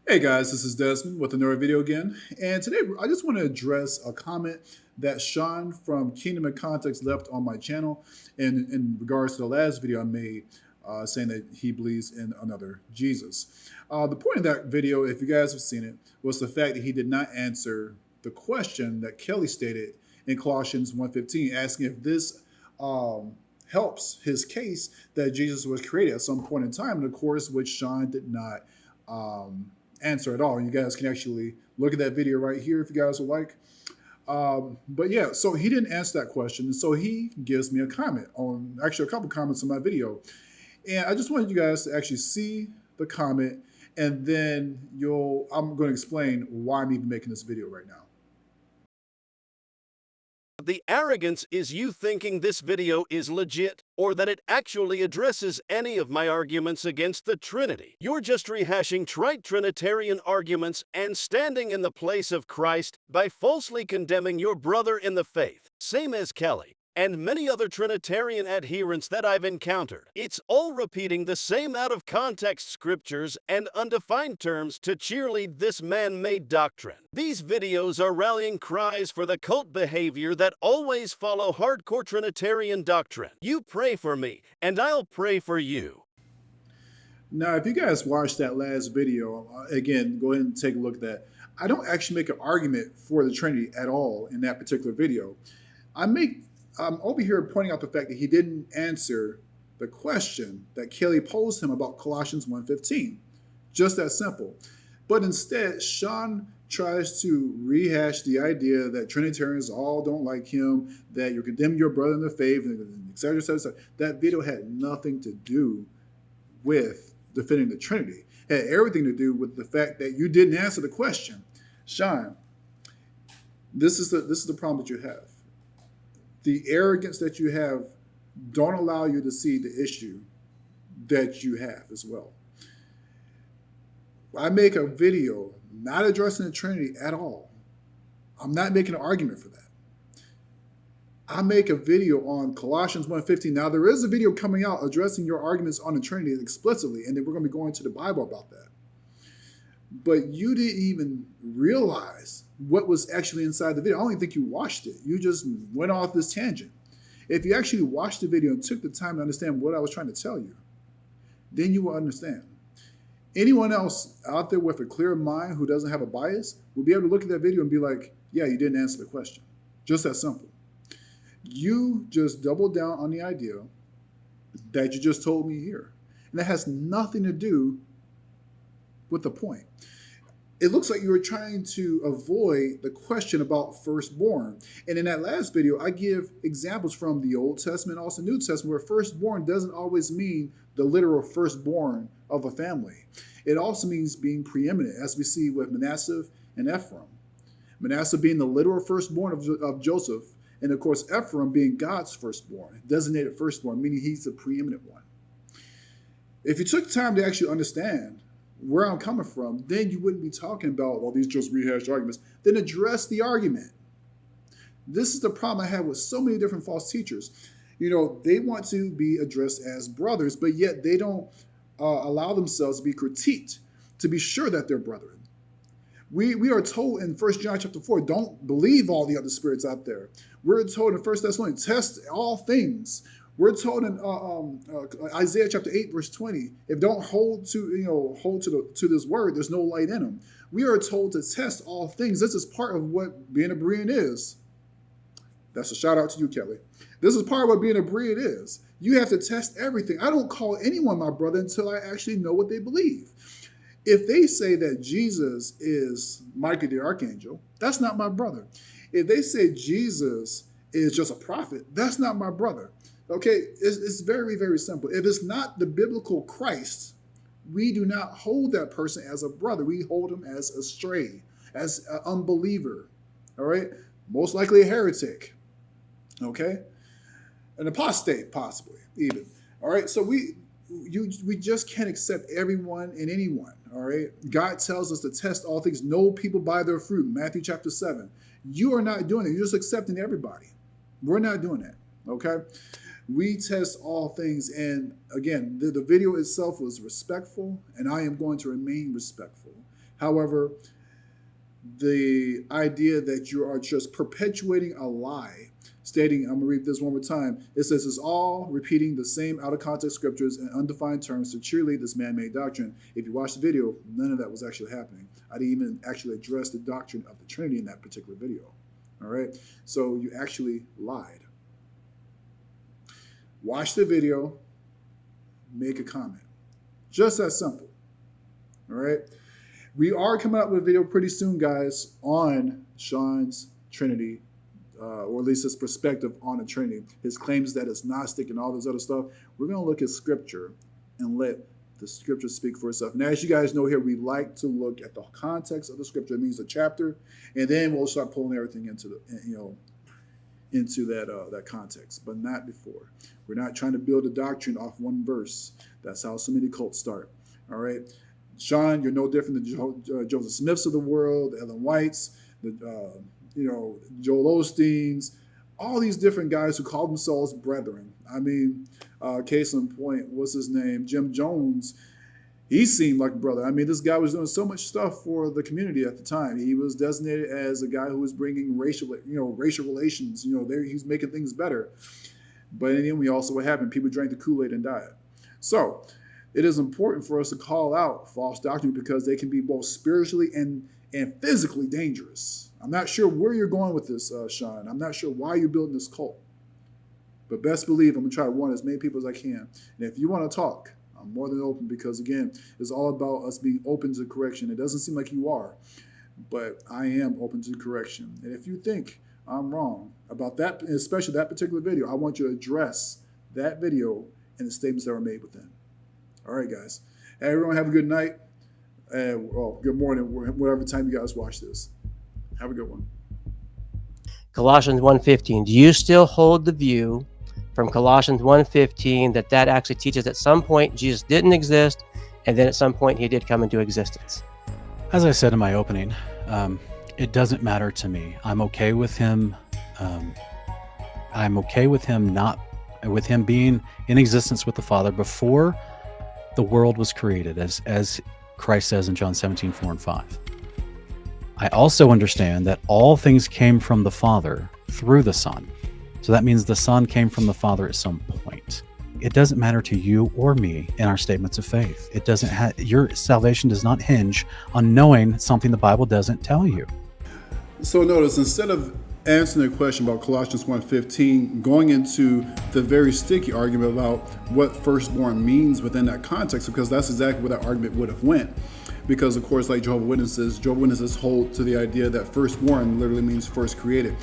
Hey guys, this is Desmond with another video again. And today I just want to address a comment that Sean from Kingdom and Context left on my channel in regards to the last video I made saying that he believes in another Jesus. The point of that video, if you guys have seen it, was the fact that he did not answer the question that Kelly stated in Colossians 1:15, asking if this helps his case that Jesus was created at some point in time, and of course, which Sean did not answer at all. You guys can actually look at that video right here if you guys would like. But yeah, so he didn't answer that question. And so he gives me a comment on, actually a couple comments on my video. And I just wanted you guys to actually see the comment, and then I'm going to explain why I'm even making this video right now. The arrogance is you thinking this video is legit, or that it actually addresses any of my arguments against the Trinity. You're just rehashing trite Trinitarian arguments and standing in the place of Christ by falsely condemning your brother in the faith, same as Kelly and many other Trinitarian adherents that I've encountered. It's all repeating the same out-of-context scriptures and undefined terms to cheerlead this man-made doctrine. These videos are rallying cries for the cult behavior that always follow hardcore Trinitarian doctrine. You pray for me, and I'll pray for you. Now, if you guys watched that last video, again, go ahead and take a look at that. I don't actually make an argument for the Trinity at all in that particular video. I'm over here pointing out the fact that he didn't answer the question that Kelly posed him about Colossians 1:15. Just that simple. But instead, Sean tries to rehash the idea that Trinitarians all don't like him, that you're condemning your brother in the faith, et cetera, et cetera, et cetera. That video had nothing to do with defending the Trinity. It had everything to do with the fact that you didn't answer the question. Sean, this is the problem that you have. The arrogance that you have don't allow you to see the issue that you have as well. I make a video not addressing the Trinity at all. I'm not making an argument for that. I make a video on Colossians 1:15. Now, there is a video coming out addressing your arguments on the Trinity explicitly, and then we're going to be going to the Bible about that. But you didn't even realize what was actually inside the video. I don't even think you watched it. You just went off this tangent. If you actually watched the video and took the time to understand what I was trying to tell you, then you will understand. Anyone else out there with a clear mind who doesn't have a bias will be able to look at that video and be like, yeah, you didn't answer the question. Just that simple. You just doubled down on the idea that you just told me here. And that has nothing to do with the point. It looks like you were trying to avoid the question about firstborn. And in that last video, I give examples from the Old Testament, also New Testament, where firstborn doesn't always mean the literal firstborn of a family. It also means being preeminent, as we see with Manasseh and Ephraim. Manasseh being the literal firstborn of Joseph, and of course Ephraim being God's firstborn, designated firstborn, meaning he's the preeminent one. If you took time to actually understand where I'm coming from, then you wouldn't be talking about, well, these just rehashed arguments. Then address the argument. This is the problem I have with so many different false teachers. You know, they want to be addressed as brothers, but yet they don't allow themselves to be critiqued to be sure that they're brethren. We are told in 1 John chapter 4, don't believe all the other spirits out there. We're told in 1 Thessalonians, test all things. We're told in Isaiah chapter 8, verse 20, if don't hold to this word, there's no light in them. We are told to test all things. This is part of what being a Berean is. That's a shout out to you, Kelly. This is part of what being a Berean is. You have to test everything. I don't call anyone my brother until I actually know what they believe. If they say that Jesus is Michael the Archangel, that's not my brother. If they say Jesus is just a prophet, that's not my brother. Okay, it's very, very simple. If it's not the biblical Christ, we do not hold that person as a brother. We hold him as a stray, as an unbeliever, all right? Most likely a heretic, okay? An apostate, possibly, even. All right, so we just can't accept everyone and anyone, all right? God tells us to test all things, know people by their fruit, Matthew chapter 7. You are not doing it. You're just accepting everybody. We're not doing that, okay? We test all things, and again, the video itself was respectful, and I am going to remain respectful. However, the idea that you are just perpetuating a lie, stating, I'm going to read this one more time. It says, it's all repeating the same out of context scriptures and undefined terms to cheerlead this man-made doctrine. If you watch the video, none of that was actually happening. I didn't even actually address the doctrine of the Trinity in that particular video. All right. So you actually lied. Watch the video, make a comment. Just that simple. All right. We are coming out with a video pretty soon, guys, on Sean's Trinity, or at least his perspective on the Trinity. His claims that it's Gnostic and all this other stuff. We're going to look at Scripture and let the Scripture speak for itself. Now, as you guys know here, we like to look at the context of the Scripture. It means the chapter, and then we'll start pulling everything into the, into that context, but not before. We're not trying to build a doctrine off one verse. That's how so many cults start. All right. Sean, you're no different than Joseph Smiths of the world, Ellen Whites, Joel Osteens, all these different guys who call themselves brethren. I mean, case in point, what's his name? Jim Jones. He seemed like a brother. I mean, this guy was doing so much stuff for the community at the time. He was designated as a guy who was bringing racial relations. He's making things better. But in the end, we also what happened. People drank the Kool-Aid and died. So it is important for us to call out false doctrine because they can be both spiritually and physically dangerous. I'm not sure where you're going with this, Sean. I'm not sure why you're building this cult. But best believe I'm going to try to warn as many people as I can. And if you want to talk, I'm more than open because, again, it's all about us being open to correction. It doesn't seem like you are, but I am open to correction. And if you think I'm wrong about that, especially that particular video, I want you to address that video and the statements that were made within. All right, guys. Hey, everyone, have a good night. Good morning, whatever time you guys watch this. Have a good one. Colossians 1:15. Do you still hold the view from Colossians 1:15 that actually teaches at some point Jesus didn't exist, and then at some point he did come into existence? As I said in my opening, it doesn't matter to me. I'm okay with him. I'm okay with him being in existence with the Father before the world was created, as Christ says in John 17:4-5. I also understand that all things came from the Father through the Son. So that means the Son came from the Father at some point. It doesn't matter to you or me in our statements of faith. It doesn't your salvation does not hinge on knowing something the Bible doesn't tell you. So notice, instead of answering the question about Colossians 1:15, going into the very sticky argument about what firstborn means within that context, because that's exactly where that argument would have went. Because, of course, like Jehovah's Witnesses hold to the idea that firstborn literally means first created.